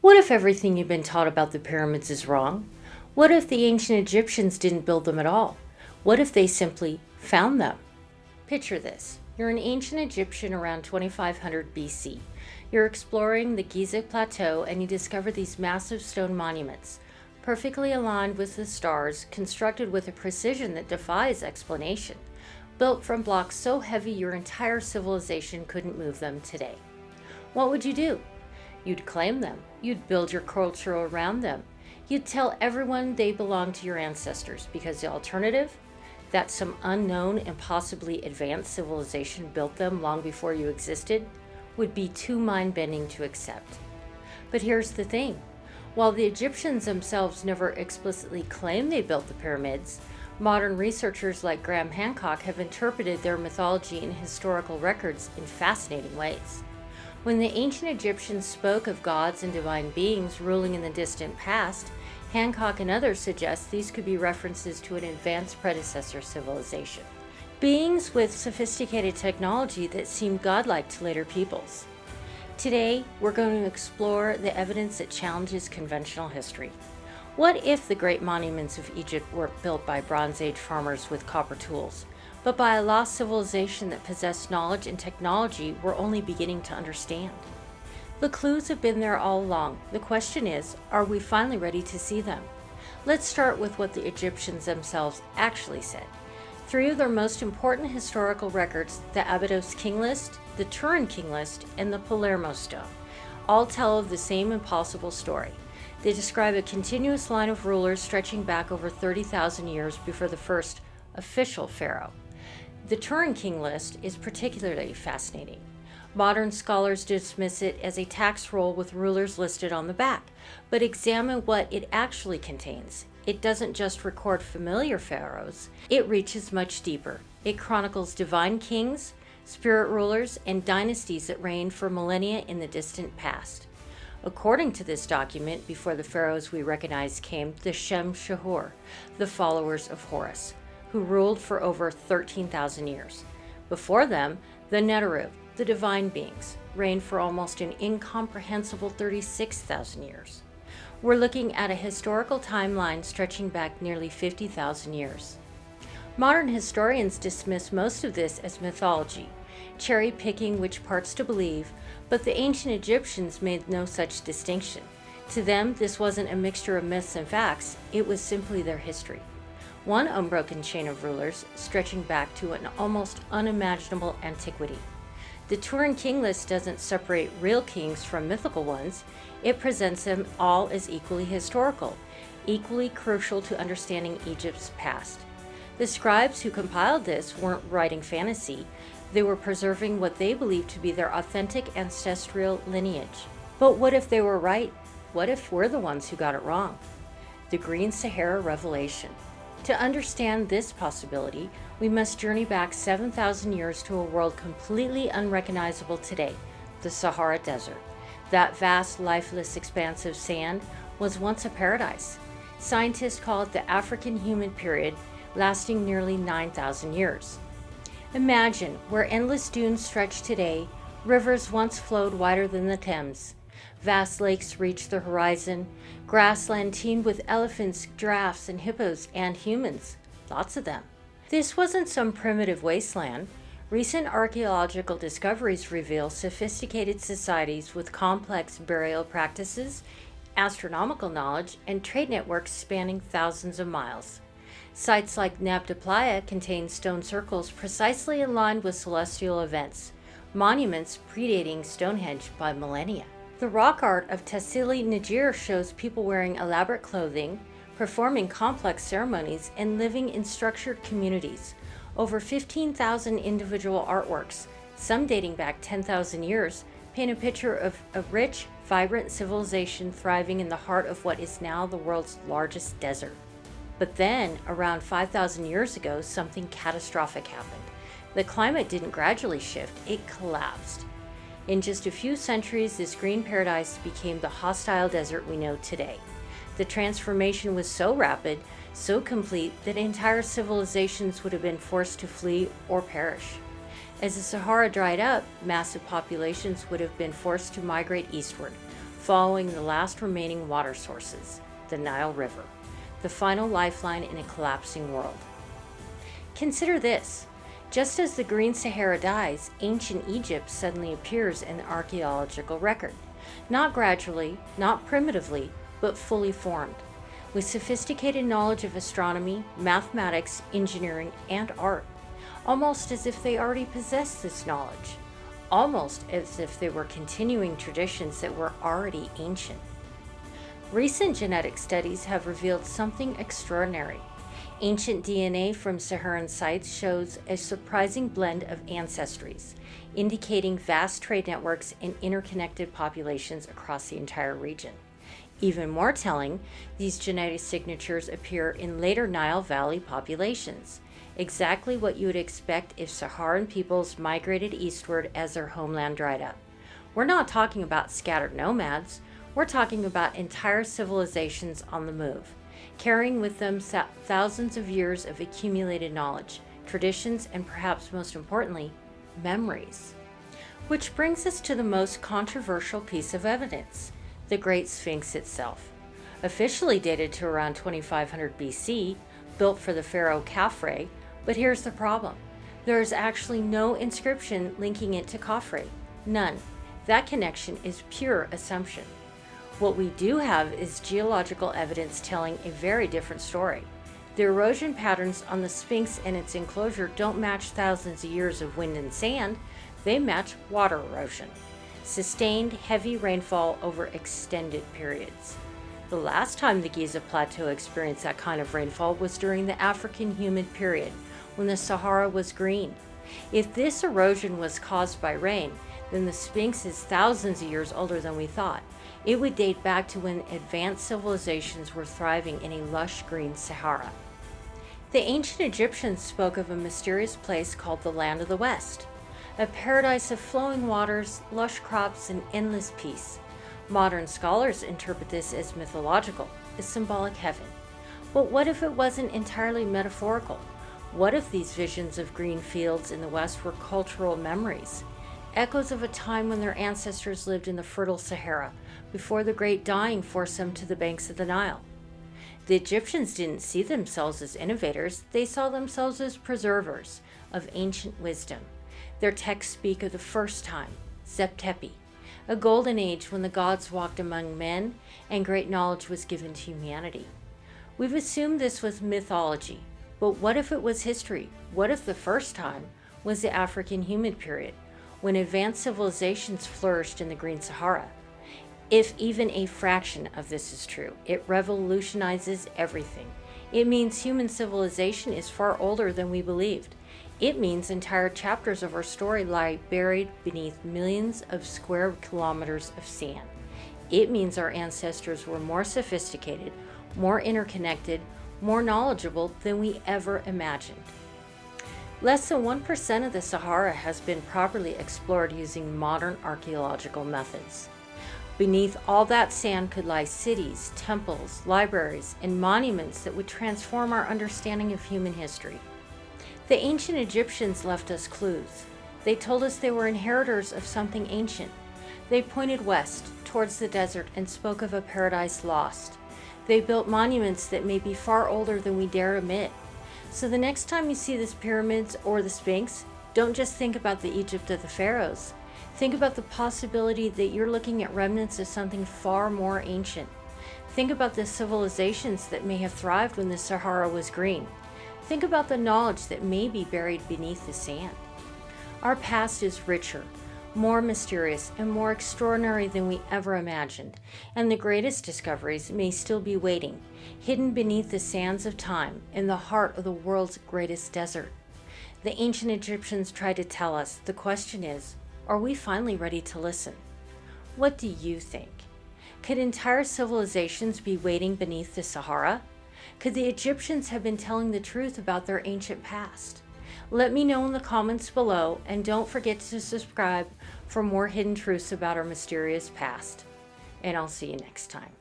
What if everything you've been taught about the pyramids is wrong? What if the ancient Egyptians didn't build them at all? What if they simply found them? Picture this. You're an ancient Egyptian around 2500 BC. You're exploring the Giza Plateau and you discover these massive stone monuments, perfectly aligned with the stars, constructed with a precision that defies explanation, built from blocks so heavy your entire civilization couldn't move them today. What would you do? You'd claim them. You'd build your culture around them. You'd tell everyone they belong to your ancestors, because the alternative, that some unknown and possibly advanced civilization built them long before you existed, would be too mind-bending to accept. But here's the thing. While the Egyptians themselves never explicitly claim they built the pyramids, modern researchers like Graham Hancock have interpreted their mythology and historical records in fascinating ways. When the ancient Egyptians spoke of gods and divine beings ruling in the distant past, Hancock and others suggest these could be references to an advanced predecessor civilization. Beings with sophisticated technology that seemed godlike to later peoples. Today, we're going to explore the evidence that challenges conventional history. What if the great monuments of Egypt weren't built by Bronze Age farmers with copper tools, but by a lost civilization that possessed knowledge and technology we're only beginning to understand? The clues have been there all along. The question is, are we finally ready to see them? Let's start with what the Egyptians themselves actually said. Three of their most important historical records, the Abydos King List, the Turin King List, and the Palermo Stone, all tell of the same impossible story. They describe a continuous line of rulers stretching back over 30,000 years before the first official pharaoh. The Turin King List is particularly fascinating. Modern scholars dismiss it as a tax roll with rulers listed on the back, but examine what it actually contains. It doesn't just record familiar pharaohs, it reaches much deeper. It chronicles divine kings, spirit rulers, and dynasties that reigned for millennia in the distant past. According to this document, before the pharaohs we recognize came the Shem Shahur, the followers of Horus, who ruled for over 13,000 years. Before them, the Neteru, the divine beings, reigned for almost an incomprehensible 36,000 years. We're looking at a historical timeline stretching back nearly 50,000 years. Modern historians dismiss most of this as mythology, cherry-picking which parts to believe, but the ancient Egyptians made no such distinction. To them, this wasn't a mixture of myths and facts, it was simply their history. One unbroken chain of rulers stretching back to an almost unimaginable antiquity. The Turin King List doesn't separate real kings from mythical ones, it presents them all as equally historical, equally crucial to understanding Egypt's past. The scribes who compiled this weren't writing fantasy, they were preserving what they believed to be their authentic ancestral lineage. But what if they were right? What if we're the ones who got it wrong? The Green Sahara Revelation. To understand this possibility, we must journey back 7,000 years to a world completely unrecognizable today, the Sahara Desert. That vast, lifeless expanse of sand was once a paradise. Scientists call it the African Humid Period, lasting nearly 9,000 years. Imagine where endless dunes stretch today, rivers once flowed wider than the Thames. Vast lakes reach the horizon, grassland teemed with elephants, giraffes, and hippos, and humans. Lots of them. This wasn't some primitive wasteland. Recent archaeological discoveries reveal sophisticated societies with complex burial practices, astronomical knowledge, and trade networks spanning thousands of miles. Sites like Nabta Playa contain stone circles precisely aligned with celestial events, monuments predating Stonehenge by millennia. The rock art of Tassili N'Ajjer shows people wearing elaborate clothing, performing complex ceremonies, and living in structured communities. Over 15,000 individual artworks, some dating back 10,000 years, paint a picture of a rich, vibrant civilization thriving in the heart of what is now the world's largest desert. But then, around 5,000 years ago, something catastrophic happened. The climate didn't gradually shift, it collapsed. In just a few centuries, this green paradise became the hostile desert we know today. The transformation was so rapid, so complete, that entire civilizations would have been forced to flee or perish. As the Sahara dried up, massive populations would have been forced to migrate eastward, following the last remaining water sources, the Nile River, the final lifeline in a collapsing world. Consider this. Just as the Green Sahara dies, ancient Egypt suddenly appears in the archaeological record. Not gradually, not primitively, but fully formed, with sophisticated knowledge of astronomy, mathematics, engineering, and art, almost as if they already possessed this knowledge, almost as if they were continuing traditions that were already ancient. Recent genetic studies have revealed something extraordinary. Ancient DNA from Saharan sites shows a surprising blend of ancestries, indicating vast trade networks and interconnected populations across the entire region. Even more telling, these genetic signatures appear in later Nile Valley populations, exactly what you would expect if Saharan peoples migrated eastward as their homeland dried up. We're not talking about scattered nomads, we're talking about entire civilizations on the move, carrying with them thousands of years of accumulated knowledge, traditions, and perhaps most importantly, memories. Which brings us to the most controversial piece of evidence, the Great Sphinx itself. Officially dated to around 2500 BC, built for the pharaoh Khafre, but here's the problem. There is actually no inscription linking it to Khafre. None. That connection is pure assumption. What we do have is geological evidence telling a very different story. The erosion patterns on the Sphinx and its enclosure don't match thousands of years of wind and sand, they match water erosion. Sustained heavy rainfall over extended periods. The last time the Giza Plateau experienced that kind of rainfall was during the African humid period, when the Sahara was green. If this erosion was caused by rain, then the Sphinx is thousands of years older than we thought. It would date back to when advanced civilizations were thriving in a lush green Sahara. The ancient Egyptians spoke of a mysterious place called the Land of the West, a paradise of flowing waters, lush crops, and endless peace. Modern scholars interpret this as mythological, a symbolic heaven. But what if it wasn't entirely metaphorical? What if these visions of green fields in the West were cultural memories, echoes of a time when their ancestors lived in the fertile Sahara before the great dying forced them to the banks of the Nile? The Egyptians didn't see themselves as innovators, they saw themselves as preservers of ancient wisdom. Their texts speak of the first time, Zeptepi, a golden age when the gods walked among men and great knowledge was given to humanity. We've assumed this was mythology, but what if it was history? What if the first time was the African humid period, when advanced civilizations flourished in the Green Sahara? If even a fraction of this is true, it revolutionizes everything. It means human civilization is far older than we believed. It means entire chapters of our story lie buried beneath millions of square kilometers of sand. It means our ancestors were more sophisticated, more interconnected, more knowledgeable than we ever imagined. Less than 1% of the Sahara has been properly explored using modern archaeological methods. Beneath all that sand could lie cities, temples, libraries, and monuments that would transform our understanding of human history. The ancient Egyptians left us clues. They told us they were inheritors of something ancient. They pointed west, towards the desert, and spoke of a paradise lost. They built monuments that may be far older than we dare admit. So the next time you see the pyramids or the Sphinx, don't just think about the Egypt of the pharaohs. Think about the possibility that you're looking at remnants of something far more ancient. Think about the civilizations that may have thrived when the Sahara was green. Think about the knowledge that may be buried beneath the sand. Our past is richer, more mysterious, and more extraordinary than we ever imagined, and the greatest discoveries may still be waiting, hidden beneath the sands of time, in the heart of the world's greatest desert. The ancient Egyptians tried to tell us. The question is, are we finally ready to listen? What do you think? Could entire civilizations be waiting beneath the Sahara? Could the Egyptians have been telling the truth about their ancient past? Let me know in the comments below, and don't forget to subscribe for more hidden truths about our mysterious past. And I'll see you next time.